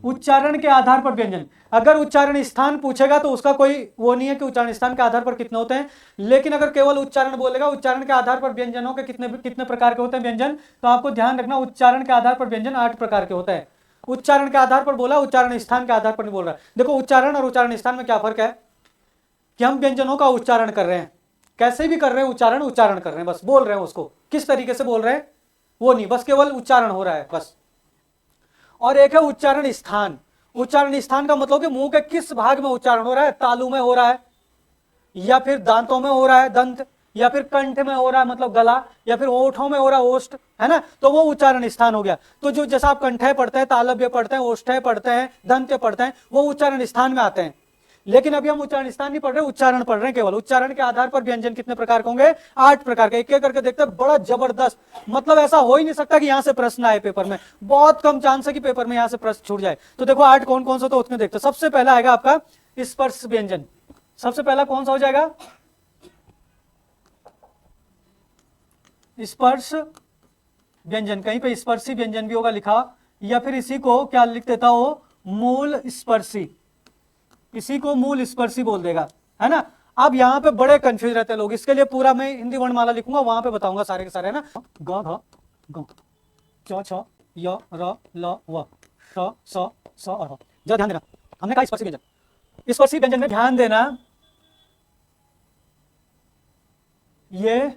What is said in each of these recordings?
उच्चारण के आधार पर व्यंजन। अगर उच्चारण स्थान पूछेगा तो उसका कोई वो नहीं है कि उच्चारण स्थान के आधार पर कितने होते हैं, लेकिन अगर केवल उच्चारण बोलेगा उच्चारण के आधार पर व्यंजनों के कितने कितने प्रकार के होते हैं व्यंजन, तो आपको ध्यान रखना उच्चारण के आधार पर व्यंजन 8 प्रकार के होते हैं। उच्चारण के आधार पर बोला, उच्चारण स्थान के आधार पर नहीं बोल रहा। देखो उच्चारण और उच्चारण स्थान में क्या फर्क है कि हम व्यंजनों का उच्चारण कर रहे हैं, कैसे भी कर रहे हैं उच्चारण उच्चारण कर रहे हैं, बस बोल रहे हैं उसको, किस तरीके से बोल रहे हैं वो नहीं, बस केवल उच्चारण हो रहा है बस। और एक है उच्चारण स्थान। उच्चारण स्थान का मतलब कि मुंह के किस भाग में उच्चारण हो रहा है, तालू में हो रहा है, या फिर दांतों में हो रहा है दंत, या फिर कंठ में हो रहा है मतलब गला, या फिर ओठों में हो रहा है ओष्ठ, है ना, तो वो उच्चारण स्थान हो गया। तो जो जैसा आप कंठे पढ़ते हैं, तालव्य पढ़ते हैं, ओष्ठे पढ़ते हैं, दंत पढ़ते हैं, वो उच्चारण स्थान में आते हैं। लेकिन अभी हम उच्चारण स्थान नहीं पढ़ रहे, उच्चारण पढ़ रहे हैं केवल। उच्चारण के आधार पर व्यंजन कितने प्रकार के होंगे, 8 प्रकार के। एक एक करके देखते हैं, बड़ा जबरदस्त, मतलब ऐसा हो ही नहीं सकता कि यहां से प्रश्न आए पेपर में, बहुत कम चांस है कि पेपर में यहां से प्रश्न छूट जाए। तो देखो 8 कौन कौन सा, तो उसमें देखते हैं। सबसे पहला आएगा आपका स्पर्श व्यंजन। सबसे पहला कौन सा हो जाएगा, स्पर्श व्यंजन। कहीं पे स्पर्शी व्यंजन भी होगा लिखा, या फिर इसी को क्या लिख देता हो, मूल स्पर्शी, इसी को मूल स्पर्शी बोल देगा, है ना। अब यहाँ पे बड़े कंफ्यूज रहते हैं लोग, इसके लिए पूरा मैं हिंदी वर्णमाला लिखूंगा, वहां पे बताऊंगा सारे के सारे, है ना। ग घ ग च छ य र ल व श स स और ह। जरा ध्यान देना, हमने कहा स्पर्शी व्यंजन। स्पर्शी व्यंजन में ध्यान देना, ये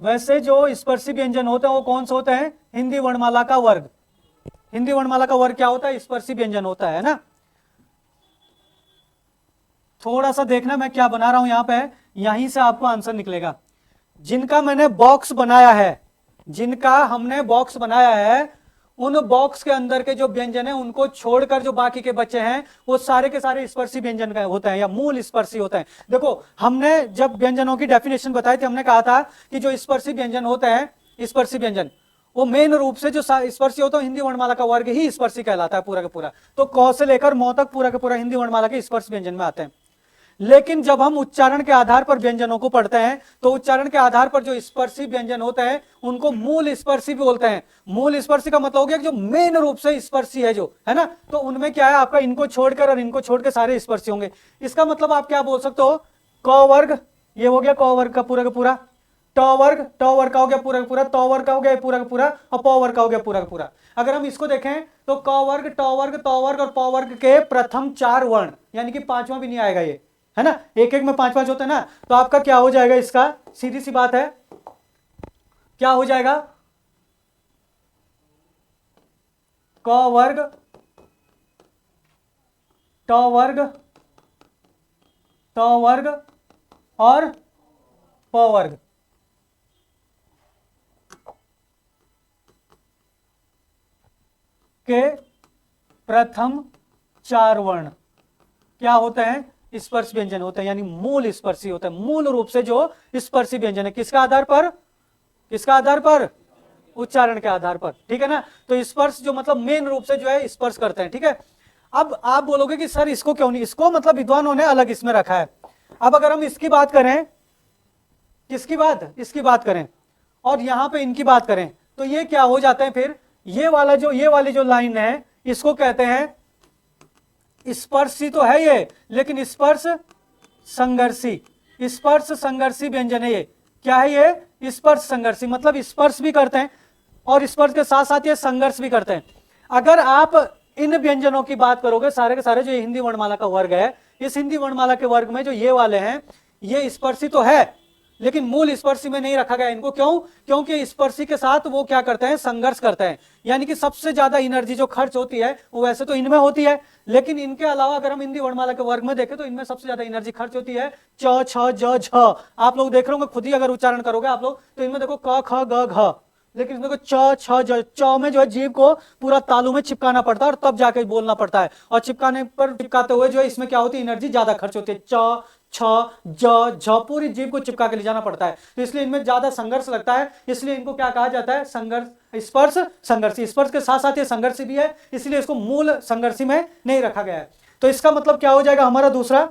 वैसे जो स्पर्शी व्यंजन होते हैं वो कौन से होते हैं, हिंदी वर्णमाला का वर्ग। हिंदी वर्णमाला का वर्ग क्या होता है, स्पर्शी व्यंजन होता है ना। थोड़ा सा देखना मैं क्या बना रहा हूं यहां पे, यहीं से आपको आंसर निकलेगा। जिनका मैंने बॉक्स बनाया है, जिनका हमने बॉक्स बनाया है, उन बॉक्स के अंदर के जो व्यंजन है उनको छोड़कर जो बाकी के बच्चे हैं वो सारे के सारे स्पर्शी व्यंजन का होते हैं या मूल स्पर्शी होते हैं। देखो हमने जब व्यंजनों की डेफिनेशन बताई थी, हमने कहा था कि जो स्पर्शी व्यंजन होते हैं, स्पर्शी व्यंजन वो मेन रूप से जो स्पर्शी होता है, हिंदी वर्णमाला का वर्ग ही स्पर्शी कहलाता है पूरा का पूरा। तो क से लेकर मौ तक पूरा का पूरा हिंदी वर्णमाला के स्पर्श व्यंजन में आते हैं। लेकिन जब हम उच्चारण के आधार पर व्यंजनों को पढ़ते हैं तो उच्चारण के आधार पर जो स्पर्शी व्यंजन होते हैं उनको मूल स्पर्शी भी बोलते हैं। मूल स्पर्शी का मतलब हो गया कि जो मेन रूप से स्पर्शी है जो, है ना, तो उनमें क्या है आपका, इनको छोड़कर और इनको छोड़कर सारे स्पर्शी होंगे। इसका मतलब आप क्या बोल सकते हो, क वर्ग, ये हो गया क वर्ग का पूरा, ट वर्ग का हो गया पूरा का पूरा, त वर्ग का हो गया पूरा का पूरा, और प वर्ग का हो गया पूरा का पूरा। अगर हम इसको देखें तो क वर्ग, ट वर्ग, त वर्ग और प वर्ग के प्रथम 4 वर्ण, यानी कि पांचवा भी नहीं आएगा ये, है ना, एक एक में 5 होते हैं ना, तो आपका क्या हो जाएगा, इसका सीधी सी बात है क्या हो जाएगा, क वर्ग, ट वर्ग, त वर्ग और प वर्ग। के प्रथम 4 वर्ण क्या होते हैं, स्पर्श व्यंजन होते हैं, यानी मूल स्पर्शी होते हैं। मूल रूप से जो स्पर्शी व्यंजन है, किसका आधार पर, किसका आधार पर, उच्चारण के आधार पर, ठीक है ना। तो स्पर्श जो मतलब मेन रूप से जो है स्पर्श करते हैं, ठीक है। अब आप बोलोगे कि सर इसको क्यों नहीं, इसको मतलब विद्वानों ने अलग इसमें रखा है। अब अगर हम इसकी बात करें, किसकी बात, इसकी बात करें और यहां पे इनकी बात करें, तो ये क्या हो जाते हैं फिर, ये वाली जो लाइन है इसको कहते हैं स्पर्शी तो है ये, लेकिन स्पर्श संघर्षी, स्पर्श संघर्षी व्यंजन है ये। क्या है ये, स्पर्श संघर्षी, मतलब स्पर्श भी करते हैं और स्पर्श के साथ साथ ये संघर्ष भी करते हैं। अगर आप इन व्यंजनों की बात करोगे, सारे के सारे जो हिंदी वर्णमाला का वर्ग है, इस हिंदी वर्णमाला के वर्ग में जो ये वाले हैं, ये स्पर्शी तो है लेकिन मूल स्पर्शी में नहीं रखा गया इनको। क्यों, क्योंकि स्पर्शी के साथ वो क्या करते हैं, संघर्ष करते हैं। यानी कि सबसे ज्यादा एनर्जी जो खर्च होती है वो वैसे तो इनमें होती है, लेकिन इनके अलावा अगर हम हिंदी वर्णमाला के वर्ग में देखें तो इनमें सबसे ज्यादा एनर्जी खर्च होती है च छ ज झ। आप लोग देख रहे होंगे खुद ही, अगर उच्चारण करोगे आप लोग तो इनमें देखो क ख ग घ, लेकिन इसमें च छ ज, च में जो है जीभ को पूरा तालू में चिपकाना पड़ता है और तब जाके बोलना पड़ता है, और चिपकाने पर चिपकाते हुए जो है इसमें क्या होती है, एनर्जी ज्यादा खर्च होती है। च छ ज झ पूरी जीभ को चिपका के ले जाना पड़ता है, तो इसलिए इनमें ज्यादा संघर्ष लगता है, इसलिए इनको क्या कहा जाता है, संघर्ष, स्पर्श संघर्षी। स्पर्श के साथ साथ ये संघर्षी भी है, इसलिए इसको मूल संघर्षी में नहीं रखा गया है। तो इसका मतलब क्या हो जाएगा हमारा दूसरा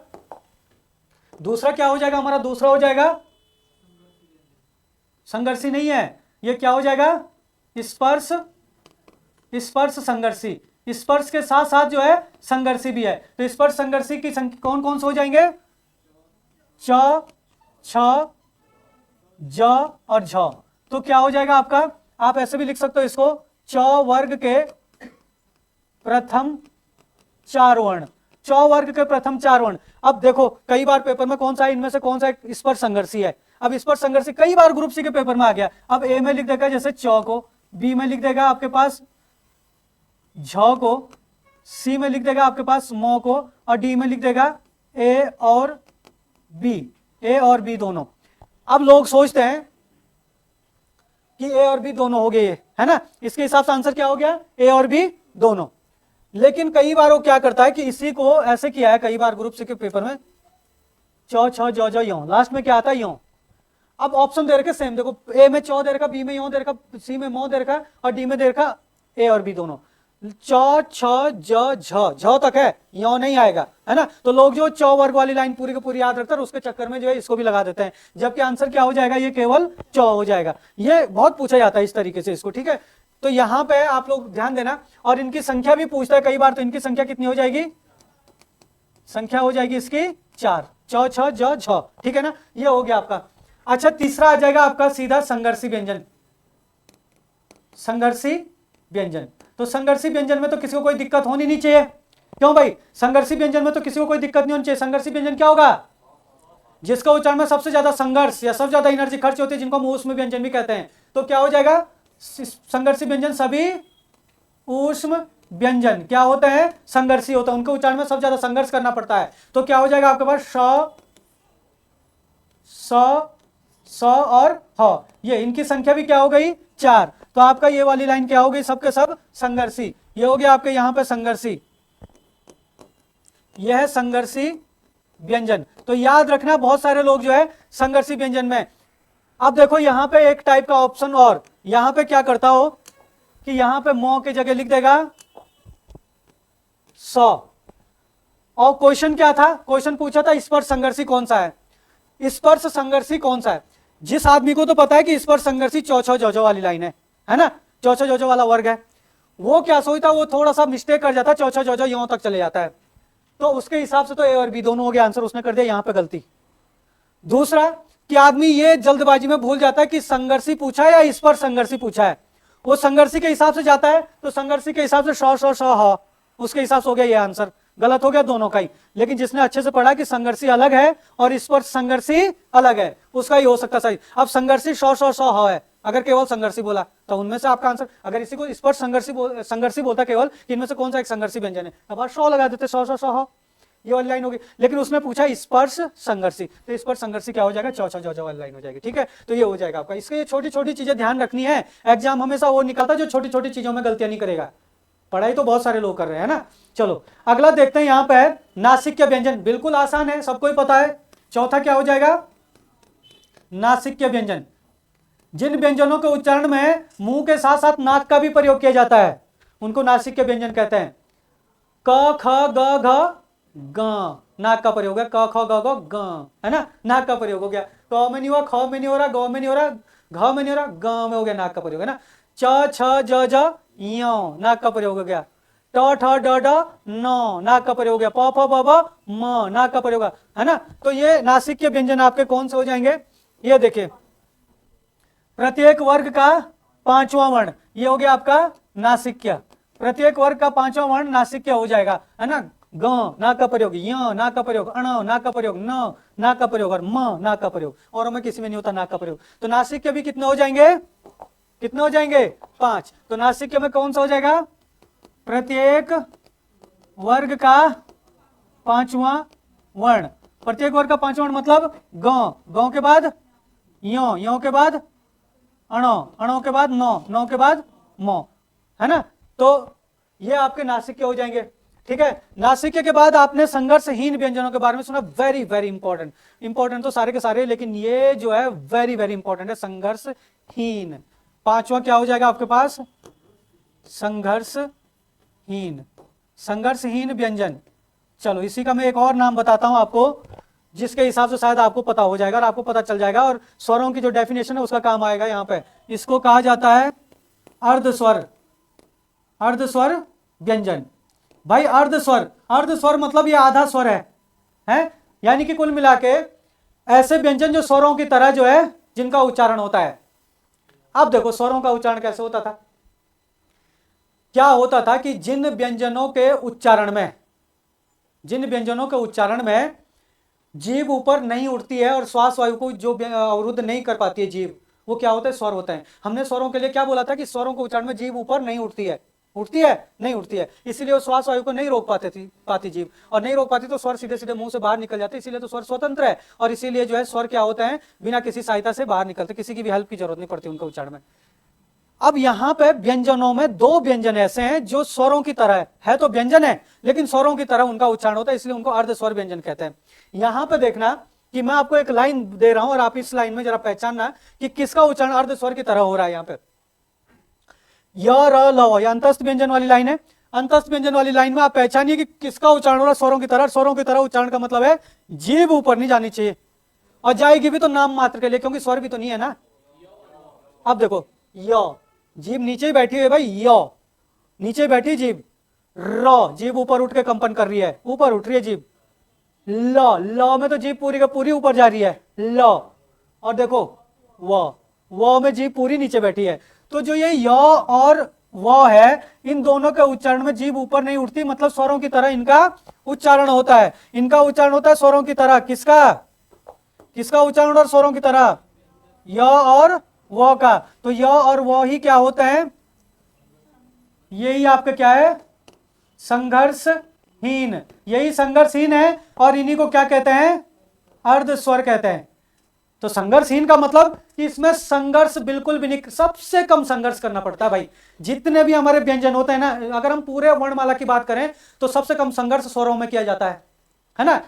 क्या हो जाएगा हमारा, दूसरा हो जाएगा संघर्षी नहीं है, ये क्या हो जाएगा, स्पर्श स्पर्श संघर्षी, स्पर्श के साथ साथ जो है संघर्षी भी है। तो स्पर्श संघर्षी की संख्या कौन कौन से हो जाएंगे? च, छ, ज और झ। तो क्या हो जाएगा आपका? आप ऐसे भी लिख सकते हो इसको, च वर्ग के प्रथम 4 वर्ण, च वर्ग के प्रथम 4 वर्ण। अब देखो कई बार पेपर में कौन सा है, इनमें से कौन सा एक स्पर्श संघर्षी है। अब स्पर्श संघर्षी कई बार ग्रुप सी के पेपर में आ गया। अब ए में लिख देगा जैसे च को, बी में लिख देगा आपके पास झ को, सी में लिख देगा आपके पास म को, और डी में लिख देगा ए और बी, ए और बी दोनों। अब लोग सोचते हैं कि ए और बी दोनों हो गए, है ना, इसके हिसाब से आंसर क्या हो गया? ए और बी दोनों। लेकिन कई बार वो क्या करता है कि इसी को ऐसे किया है कई बार ग्रुप सी के पेपर में, च छ ज ज यो, लास्ट में क्या आता है? यो। अब ऑप्शन दे रखे सेम, देखो ए में चौ दे रखा, बी में यो दे रखा, सी में मो दे रखा, और डी में दे रखा ए और बी दोनों। च छ ज झ तक है, यो नहीं आएगा, है ना। तो लोग जो च वर्ग वाली लाइन पूरी की पूरी याद रखते हैं, उसके चक्कर में जो है इसको भी लगा देते हैं, जबकि आंसर क्या हो जाएगा? ये केवल च हो जाएगा। ये बहुत पूछा जाता है इस तरीके से इसको, ठीक है। तो यहां पे आप लोग ध्यान देना, और इनकी संख्या भी पूछता है कई बार। तो इनकी संख्या कितनी हो जाएगी? संख्या हो जाएगी इसकी 4, च छ ज झ, ठीक है ना। ये हो गया आपका। अच्छा, तीसरा आ जाएगा आपका सीधा संघर्षी व्यंजन। संघर्षी व्यंजन, तो संघर्षी व्यंजन में तो किसी को कोई दिक्कत होनी नहीं चाहिए। क्यों भाई? संघर्षी व्यंजन में तो किसी को कोई दिक्कत नहीं होनी चाहिए। संघर्षी व्यंजन क्या होगा? जिसका उच्चारण में सबसे ज्यादा संघर्ष या सबसे ज्यादा एनर्जी खर्च होती है, जिनको हम ऊष्म व्यंजन भी कहते हैं। तो क्या हो जाएगा? संघर्षी व्यंजन सभी ऊष्म व्यंजन क्या होते हैं? संघर्षी होता है, उनके उच्चारण में सबसे ज्यादा संघर्ष करना पड़ता है। तो क्या हो जाएगा आपके पास? श, स और ह, ये इनकी संख्या भी क्या हो गई? 4। तो आपका ये वाली लाइन क्या हो गई? सबके सब संघर्षी। ये हो गया आपके यहां पे संघर्षी, यह है संघर्षी व्यंजन। तो याद रखना, बहुत सारे लोग जो है संघर्षी व्यंजन में। अब देखो यहां पे एक टाइप का ऑप्शन, और यहां पे क्या करता हो कि यहां पे मो की जगह लिख देगा 100। और क्वेश्चन क्या था? क्वेश्चन पूछा था स्पर्श संघर्षी कौन सा है, स्पर्श संघर्षी कौन सा है। जिस आदमी को तो पता है कि स्पर्श संघर्षी चौ छ जो वाली लाइन है ना, चौ छ जो वाला वर्ग है, वो क्या सोचता है? वो थोड़ा सा मिस्टेक कर जाता है, चौ छ जो यहां तक चले जाता है। तो उसके हिसाब से तो ए और बी दोनों हो गया आंसर, उसने कर दिया यहां पे गलती। दूसरा कि आदमी ये जल्दबाजी में भूल जाता है कि संघर्षी पूछा है या स्पर्श संघर्षी पूछा है। वो संघर्षी के हिसाब से जाता है, तो संघर्षी के हिसाब से श उसके हिसाब से हो गया ये आंसर। गलत हो गया दोनों का ही। लेकिन जिसने अच्छे से पढ़ा कि संघर्षी अलग है और स्पर्श संघर्षी अलग है, उसका ही हो सकता सही। अब संघर्षी श है, अगर केवल संघर्षी बोला तो उनमें से आपका आंसर, अगर इसी को स्पर्श संघर्षी बोलता केवल कि इनमें से कौन सा एक संघर्षी व्यंजन है, अब आप श लगा देते, श ये वाली लाइन होगी। लेकिन उसने पूछा स्पर्श संघर्षी, तो स्पर्श संघर्षी क्या हो जाएगा? चौ छ जो वाली लाइन हो जाएगी, ठीक है। तो ये हो जाएगा आपका। इसके ये छोटी छोटी चीजें ध्यान रखनी है। एग्जाम हमेशा वो निकलता जो छोटी छोटी चीजों में गलतियां नहीं करेगा। पढ़ाई तो बहुत सारे लोग कर रहे हैं ना। चलो अगला देखते हैं, यहाँ पे नासिक्य व्यंजन, बिल्कुल आसान है, सबको ही पता है। चौथा क्या हो जाएगा? नासिक्य व्यंजन, जिन व्यंजनों के उच्चारण में मुंह के साथ साथ नाक का भी प्रयोग किया जाता है, उनको नासिक्य व्यंजन कहते हैं। क ख ग घ ग, नाक का प्रयोग है। क ख ग घ ग, है ना, नाक का प्रयोग हो गया। क में नहीं हुआ, ख में नहीं हो रहा, ग में नहीं हो रहा, घ में नहीं हो रहा, ग में हो गया, नाक का प्रयोग है ना। च छ ज ज यो, नाक का प्रयोग हो गया। ट ठ ड ड नो, नाक का प्रयोग हो गया। प फ ब ब म, नाक का प्रयोग है ना। तो ये नासिक्य व्यंजन आपके कौन से हो जाएंगे? ये देखिए, प्रत्येक वर्ग का 5वां वर्ण, ये हो गया आपका नासिक्य। प्रत्येक वर्ग का 5वां वर्ण नासिक्य हो जाएगा, है ना। ग, नाक का प्रयोग, य, नाक का प्रयोग, अण, नाक का प्रयोग, न, नाक का प्रयोग, और म, नाक का प्रयोग। और में किसी में नहीं होता नाक का प्रयोग। तो नासिक्य भी कितने हो जाएंगे? कितने हो जाएंगे? 5। तो नासिक्य में कौन सा हो जाएगा? प्रत्येक वर्ग का 5वां वर्ण। प्रत्येक वर्ग का 5वां वर्ण मतलब ग, ग के बाद यो, यो के बाद अणो, अणो के बाद नो, नो के बाद मो, है ना। तो ये आपके नासिक्य हो जाएंगे, ठीक है। नासिक्य के बाद आपने संघर्षहीन व्यंजनों के बारे में सुना, वेरी वेरी इंपॉर्टेंट। इंपॉर्टेंट तो सारे के सारे, लेकिन ये जो है वेरी वेरी इंपॉर्टेंट है, संघर्षहीन। 5वां क्या हो जाएगा आपके पास? संघर्षहीन, संघर्षहीन व्यंजन। चलो इसी का मैं एक और नाम बताता हूं आपको, जिसके हिसाब से शायद आपको पता हो जाएगा और आपको पता चल जाएगा, और स्वरों की जो डेफिनेशन है उसका काम आएगा यहाँ पे। इसको कहा जाता है अर्धस्वर, अर्धस्वर व्यंजन। भाई अर्धस्वर, अर्धस्वर मतलब ये आधा स्वर है? यानी कि कुल मिला के ऐसे व्यंजन जो स्वरों की तरह जो है जिनका उच्चारण होता है। अब देखो स्वरों का उच्चारण कैसे होता था। क्या होता था कि जिन व्यंजनों के उच्चारण में, जिन व्यंजनों के उच्चारण में जीभ ऊपर नहीं उठती है और श्वास वायु को जो अवरुद्ध नहीं कर पाती है जीभ, वो क्या होता है? स्वर होता है। हमने स्वरों के लिए क्या बोला था कि स्वरों के उच्चारण में जीभ ऊपर नहीं उठती है, उठती है? नहीं उठती है, इसलिए वो श्वास वायु को नहीं रोक पाती जीभ, और नहीं रोक पाती तो स्वर सीधे सीधे मुंह से बाहर निकल जाते, इसीलिए तो स्वर स्वतंत्र है, और इसीलिए जो है स्वर क्या होते हैं? बिना किसी सहायता से बाहर निकलते, किसी की भी हेल्प की जरूरत नहीं पड़ती उनके उच्चारण में। अब यहां पे व्यंजनों में दो व्यंजन ऐसे हैं जो स्वरों की तरह है तो व्यंजन है, लेकिन स्वरों की तरह उनका उच्चारण होता है, इसलिए उनको अर्धस्वर व्यंजन कहते हैं। यहां पे देखना कि मैं आपको एक लाइन दे रहा हूं और आप इस लाइन में जरा पहचानना कि किसका उच्चारण अर्धस्वर की तरह हो रहा है। यहां पे य र ल, यह अंतस्थ व्यंजन वाली लाइन है। अंतस्थ व्यंजन वाली लाइन में आप पहचानिए कि किसका उच्चारण हो रहा है? स्वरों की तरह। स्वरों की तरह उच्चारण का मतलब है जीभ ऊपर नहीं जानी चाहिए, और जाएगी भी तो नाम मात्र के लिए, क्योंकि स्वर भी तो नहीं है ना। अब देखो य, जीभ नीचे ही बैठी है भाई, य नीचे बैठी जीभ। र, जीभ ऊपर उठ के कंपन कर रही है, ऊपर उठ रही है जीभ। ल, ल में तो जीभ पूरी का पूरी ऊपर जा रही है, ल। और देखो व में जीभ पूरी नीचे बैठी है। तो जो ये य और व है, इन दोनों के उच्चारण में जीभ ऊपर नहीं उठती, मतलब स्वरों की तरह इनका उच्चारण होता है। इनका उच्चारण होता है स्वरों की तरह। किसका? किसका उच्चारण और स्वरों की तरह? य और व का। तो य और व ही क्या होते हैं? यही आपका क्या है? संघर्षहीन। यही संघर्षहीन है, और इन्हीं को क्या कहते हैं? अर्धस्वर कहते हैं। तो संघर्षहीन का मतलब कि इसमें संघर्ष बिल्कुल भी नहीं, सबसे कम संघर्ष करना पड़ता है भाई। जितने भी हमारे व्यंजन होते हैं ना, अगर हम पूरे वर्णमाला की बात करें तो सबसे कम संघर्ष स्वरों में किया जाता है ना।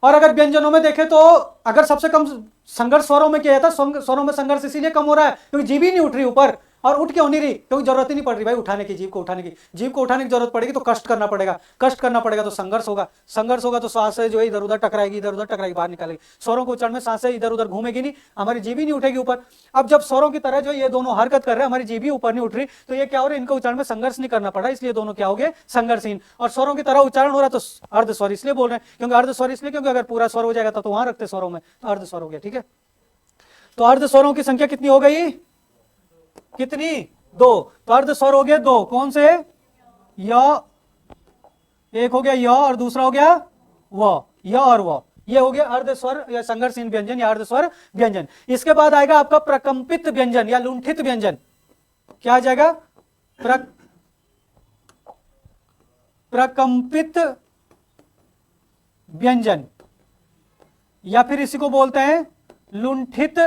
और अगर व्यंजनों में देखें तो अगर सबसे कम संघर्ष स्वरों में किया जाता है, स्वरों में संघर्ष इसीलिए कम हो रहा है क्योंकि जीभ ही नहीं उठ रही ऊपर, और उठ क्यों नहीं रही? क्योंकि जरूरत ही नहीं पड़ रही भाई उठाने की, जीभ को उठाने की। जीभ को उठाने की जरूरत पड़ेगी तो कष्ट करना पड़ेगा, कष्ट करना पड़ेगा तो संघर्ष होगा, संघर्ष होगा तो सांसें जो है इधर उधर टकराएगी, इधर उधर टकराएगी, बाहर निकालेगी। स्वरों को उच्चारण में सांसें इधर उधर घूमेगी नहीं, हमारी जीभ ही नहीं उठेगी ऊपर। अब जब स्वरों की तरह जो ये दोनों हरकत कर रहे हैं, हमारी जीभ ही ऊपर नहीं उठ रही, तो ये क्या हो रहा है? इनके उच्चारण में संघर्ष नहीं करना पड़ा, इसलिए दोनों क्या हो गए? संघर्षहीन। और स्वरों की तरह उच्चारण हो रहा है तो अर्धस्वर इसलिए बोल रहे हैं, क्योंकि अर्धस्वर इसलिए क्योंकि अगर पूरा स्वर हो जाएगा तो वहां रखते स्वरों में, तो अर्धस्वर हो गया। ठीक है, तो अर्धस्वरों की संख्या कितनी हो गई? कितनी? दो। तो अर्धस्वर हो गए दो। कौन से? य, एक हो गया य और दूसरा हो गया व, य और व। ये हो गया अर्धस्वर या संघर्षहीन व्यंजन या अर्धस्वर व्यंजन। इसके बाद आएगा आपका प्रकंपित व्यंजन या लुंठित व्यंजन। क्या आ जाएगा? प्रकंपित व्यंजन, या फिर इसी को बोलते हैं लुंठित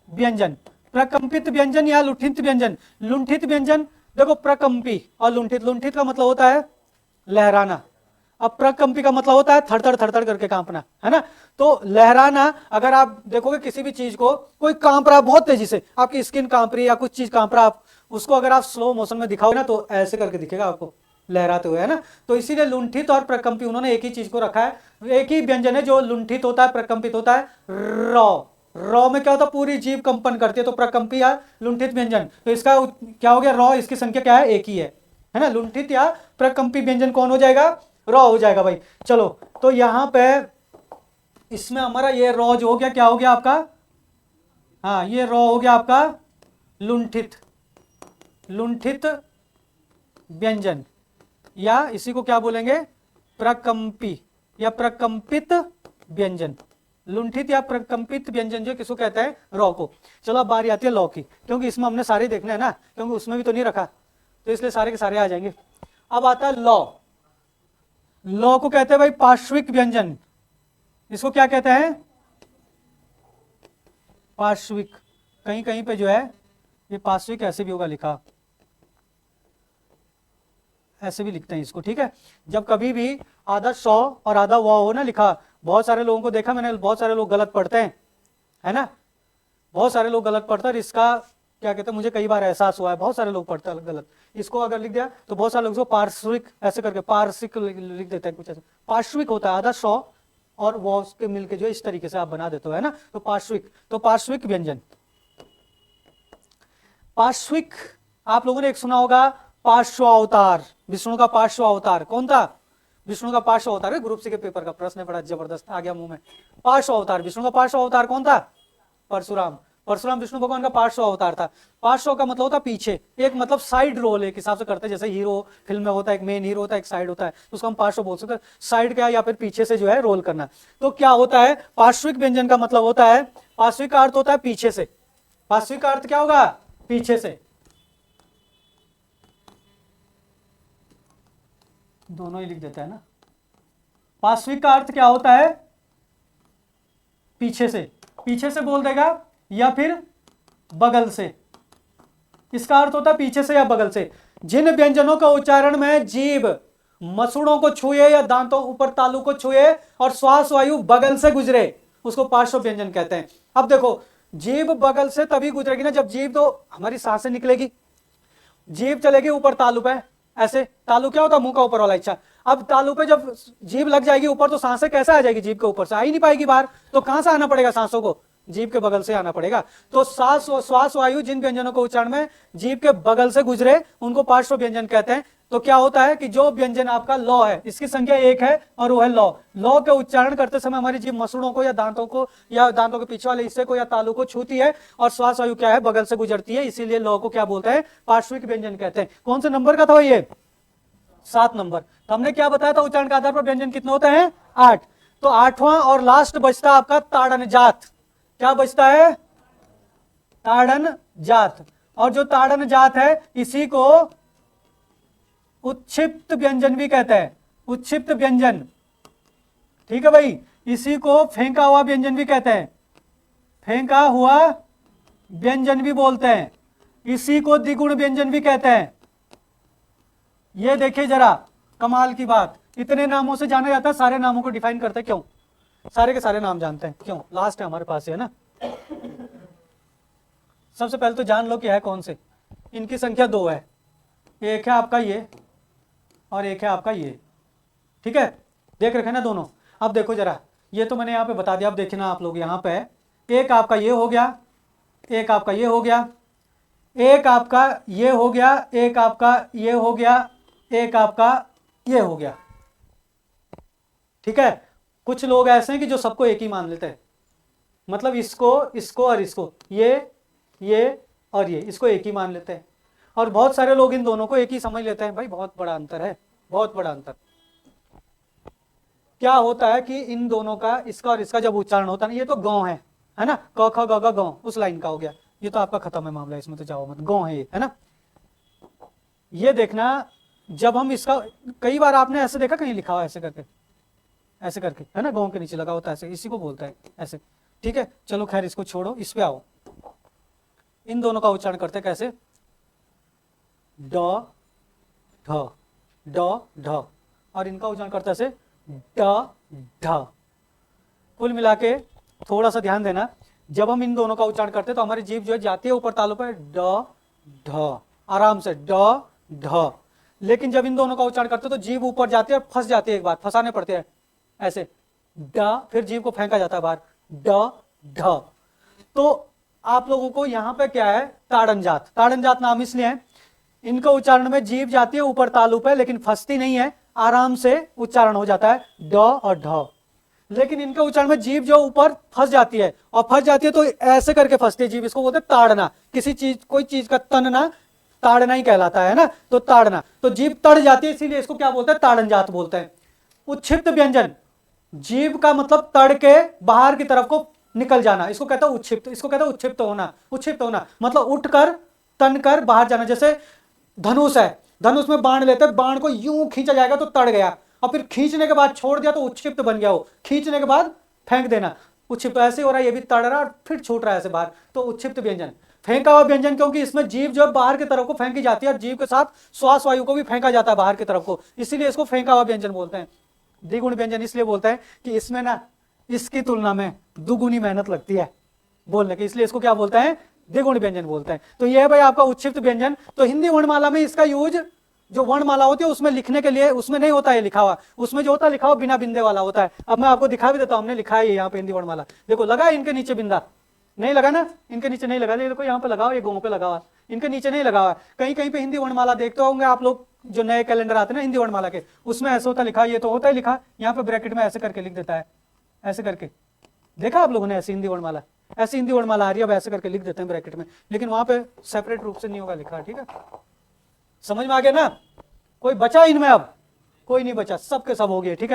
व्यंजन। प्रकंपित व्यंजन या लुंठित व्यंजन। लुंठित व्यंजन देखो, प्रकंपी और लुंठित, लुंठित का मतलब होता है लहराना, अब प्रकंपी का मतलब होता है थरथर थरथर करके कांपना, है ना। तो लहराना, अगर आप देखोगे किसी भी चीज को, कोई कांप रहा है बहुत तेजी से, आपकी स्किन कांप रही है या कुछ चीज कांप रहा है, आप उसको अगर आप स्लो मोशन में दिखाओगे ना तो ऐसे करके दिखेगा आपको लहराते हुए, है ना। तो इसीलिए लुंठित और प्रकंपी उन्होंने एक ही चीज को रखा है। एक ही व्यंजन है जो लुंठित होता है, प्रकंपित होता है। रॉ, रॉ में क्या होता है? पूरी जीभ कंपन करती है, तो प्रकंपी या लुंठित व्यंजन। तो इसका क्या हो गया? रॉ। इसकी संख्या क्या है? एक ही है ना। लुंठित या प्रकंपी व्यंजन कौन हो जाएगा? रॉ हो जाएगा भाई। चलो, तो यहां पे इसमें हमारा ये रॉ जो हो गया, क्या हो गया आपका? हाँ, ये रॉ हो गया आपका लुंठित, लुंठित व्यंजन, या इसी को क्या बोलेंगे? प्रकंपी या प्रकंपित व्यंजन। लुंठित या प्रकंपित व्यंजन जो किसको कहते हैं? रॉ को। चलो अब बारी आती है लॉ की, क्योंकि इसमें हमने सारे देखने हैं ना, क्योंकि उसमें भी तो नहीं रखा, तो इसलिए सारे के सारे आ जाएंगे। अब आता है लॉ। लॉ को कहते हैं भाई पार्श्विक व्यंजन। इसको क्या कहते हैं? पार्श्विक। कहीं कहीं पे जो है ये पार्श्विक ऐसे भी होगा लिखा, ऐसे भी लिखते हैं इसको, ठीक है। जब कभी भी आधा सौ और आधा व हो ना लिखा, बहुत सारे लोगों को देखा मैंने, बहुत सारे लोग गलत पढ़ते हैं, है ना। बहुत सारे लोग गलत पढ़ते हैं, इसका क्या कहते हैं, मुझे कई बार एहसास हुआ है, बहुत सारे लोग पढ़ते हैं गलत। इसको अगर लिख दिया तो बहुत सारे लोग इसको पार्श्विक ऐसे करके पार्श्विक लिख देते हैं, कुछ ऐसे। पार्श्विक होता है आधा सौ और व के मिलके जो इस तरीके से आप बना देते हो, है ना। तो पार्श्विक, तो पार्श्विक व्यंजन। पार्श्विक आप लोगों ने एक सुना होगा पार्श्वावतार, विष्णु का पार्श्वावतार कौन था? विष्णु का पार्श्वावतार, ग्रुप सी के पेपर का प्रश्न है, बड़ा जबरदस्त आ गया मुंह में। पार्श्वावतार, विष्णु का पार्श्वावतार कौन था? परशुराम। परशुराम विष्णु भगवान का पार्श्व अवतार था। पार्श्व का मतलब होता है पीछे, एक मतलब साइड रोल एक हिसाब से करते हैं, जैसे हीरो फिल्म में होता है, एक मेन हीरो होता है, एक साइड होता है, तो उसको हम पार्श्व बोल सकते हैं। साइड का या फिर पीछे से जो है रोल करना। तो क्या होता है पार्श्विक व्यंजन का मतलब होता है, पार्श्विक का अर्थ होता है पीछे से। पार्श्विक का अर्थ क्या होगा? पीछे से। दोनों ही लिख देता है ना। पार्श्विक का अर्थ क्या होता है? पीछे से। पीछे से बोल देगा या फिर बगल से। इसका अर्थ होता है पीछे से या बगल से। जिन व्यंजनों का उच्चारण में जीभ मसूड़ों को छुए या दांतों ऊपर तालु को छुए और श्वास वायु बगल से गुजरे, उसको पार्श्व व्यंजन कहते हैं। अब देखो, जीभ बगल से तभी गुजरेगी ना जब जीभ तो हमारी सांसें निकलेगी, जीभ चलेगी ऊपर तालु पे, ऐसे। तालु क्या होता है? मुंह का ऊपर वाला हिस्सा। अब तालु पे जब जीभ लग जाएगी ऊपर तो सांसें कैसे आ जाएगी? जीभ के ऊपर से आ ही नहीं पाएगी बाहर, तो कहां से आना पड़ेगा सांसों को? जीभ के बगल से आना पड़ेगा। तो श्वास वायु जिन व्यंजनों को उच्चारण में जीभ के बगल से गुजरे उनको पार्श्व व्यंजन कहते हैं। तो क्या होता है कि जो व्यंजन आपका लौ है, इसकी संख्या एक है और वो है लौ। लौ के उच्चारण करते समय हमारी जीभ मसूड़ों को या दांतों को या दांतों के पीछे वाले हिस्से को या तालु को छूती है और श्वास वायु क्या है? बगल से गुजरती है, इसीलिए लौ को क्या बोलते हैं? पार्श्विक व्यंजन कहते हैं। कौन से नंबर का था ये? 7 नंबर। तो हमने क्या बताया था उच्चारण के आधार पर व्यंजन कितने होते हैं? 8। तो 8वां और लास्ट बचता आपका ताड़न जात। क्या बचता है? ताड़न जात। और जो ताड़न जात है इसी को उत्क्षिप्त व्यंजन भी कहते हैं। उत्क्षिप्त व्यंजन, ठीक है भाई। इसी को फेंका हुआ व्यंजन भी कहते हैं, फेंका हुआ व्यंजन भी बोलते हैं। इसी को द्विगुण व्यंजन भी कहते हैं। ये देखिए जरा कमाल की बात, इतने नामों से जाना जाता है, सारे नामों को डिफाइन करते हैं। क्यों? सारे के सारे नाम जानते हैं, क्यों? लास्ट है हमारे पास, है ना। सबसे पहले तो जान लो कि है कौन से। इनकी संख्या 2 है, एक है आपका ये और एक है आपका ये, ठीक है। देख रखे ना दोनों। अब देखो जरा, ये तो मैंने यहाँ पे बता दिया। अब देखना आप लोग यहाँ पे, एक आपका ये हो गया, एक आपका ये हो गया, एक आपका ये हो गया, एक आपका ये हो गया, एक आपका ये हो गया, ठीक है। कुछ लोग ऐसे हैं कि जो सबको एक ही मान लेते हैं, मतलब इसको, इसको और इसको, ये और ये, इसको एक ही मान लेते हैं। और बहुत सारे लोग इन दोनों को एक ही समझ लेते हैं। भाई बहुत बड़ा अंतर है, बहुत बड़ा अंतर। क्या होता है कि इन दोनों का, इसका और इसका जब उच्चारण होता है ना, ये तो गाँव है ना, क ख ग घ गाँव उस लाइन का हो गया, ये तो आपका खत्म है मामला, इसमें तो जाओ मत, गाँव है ये, है ना। ये देखना, जब हम इसका, कई बार आपने ऐसे देखा कहीं लिखा हुआ ऐसे करके, ऐसे करके, है ना, गाँव के नीचे लगा होता है ऐसे, इसी को बोलता है ऐसे, ठीक है। चलो खैर इसको छोड़ो, इस पे आओ। इन दोनों का उच्चारण करते कैसे? ड ढ, ड ढ, और इनका उच्चारण करते ऐसे ड ढ। कुल मिला के थोड़ा सा ध्यान देना, जब हम इन दोनों का उच्चारण करते हैं तो हमारी जीभ जो है जाती है ऊपर तालु पर, ड ढ, आराम से ड ढ। लेकिन जब इन दोनों का उच्चारण करते हैं तो जीभ ऊपर जाती है और फंस जाती है, एक बार फंसाने पड़ते हैं ऐसे, ड, फिर जीभ को फेंका जाता है बाहर, ड ढ। तो आप लोगों को यहाँ पे क्या है? ताड़न जात। ताड़न जात नाम इसलिए है, इनका उच्चारण में जीभ जाती है ऊपर तालु पे लेकिन फंसती नहीं है, आराम से उच्चारण हो जाता है ड और ढ। लेकिन इनका उच्चारण में जीभ जो ऊपर फंस जाती है, और फंस जाती है तो ऐसे करके फंसती है जीभ, इसको बोलते हैं ताड़ना। किसी चीज, कोई चीज का तनना ताड़ना ही कहलाता है ना, तो ताड़ना। तो जीभ तड़ जाती है, इसीलिए इसको क्या बोलते हैं? ताड़न जात बोलते हैं। उच्छिप्त व्यंजन, जीभ का मतलब तड़ के बाहर की तरफ को निकल जाना, इसको कहता है उच्छिप्त। इसको कहता है उच्छिप्त होना। उच्छिप्त होना मतलब उठकर, तनकर बाहर जाना। जैसे धनुष है, धनुष में बाण लेते हैं, बाण को यूं खींचा जाएगा तो तड़ गया, और फिर खींचने के बाद छोड़ दिया तो उच्छिप्त बन गया। वो खींचने के बाद फेंक देना, उच्छिप्त। ऐसे हो रहा है, ये भी तड़ रहा और फिर छूट रहा है ऐसे बाहर, तो उच्छिप्त व्यंजन। फेंका हुआ व्यंजन, क्योंकि इसमें जीभ जो है बाहर की तरफ को फेंकी जाती है और जीभ के साथ श्वास वायु को भी फेंका जाता है बाहर की तरफ को, इसीलिए इसको फेंका हुआ व्यंजन बोलते हैं। द्विगुण व्यंजन इसलिए बोलते हैं कि इसमें ना इसकी तुलना में दुगुनी मेहनत लगती है बोलने की, इसलिए इसको क्या बोलते हैं? द्विगुण व्यंजन बोलते हैं। तो यह है भाई आपका उच्छिप्त व्यंजन। तो हिंदी वर्णमाला में इसका यूज, जो वर्णमाला होती है उसमें लिखने के लिए, उसमें नहीं होता है लिखा हुआ, उसमें जो होता है लिखा हुआ बिना बिंदे वाला होता है। अब मैं आपको दिखा भी देता हूं, हमने लिखा है यहाँ पे हिंदी वर्णमाला, देखो लगा है इनके नीचे बिंदा, नहीं लगा ना, इनके नीचे नहीं लगा, देखो यहाँ पे लगाओ, ये गाँव पे लगा हुआ, इनके नीचे नहीं लगा हुआ है। कहीं कहीं पे हिंदी वर्णमाला देखते होंगे आप लोग, जो नए कैलेंडर आते हैं ना हिंदी वर्णमाला के, उसमें ऐसे होता लिखा, ये तो होता ही लिखा, यहाँ पे ब्रैकेट में ऐसे करके लिख देता है, ऐसे करके। देखा आप लोगों ने ऐसी हिंदी वर्णमाला? ऐसी हिंदी वर्णमाला आ रही है, अब ऐसे करके लिख देते हैं ब्रैकेट में, लेकिन वहां पे सेपरेट रूप से नहीं होगा लिखा। ठीक है, समझ में आ गया ना? कोई बचा इनमें? अब कोई नहीं बचा, सब के सब हो गए। ठीक है।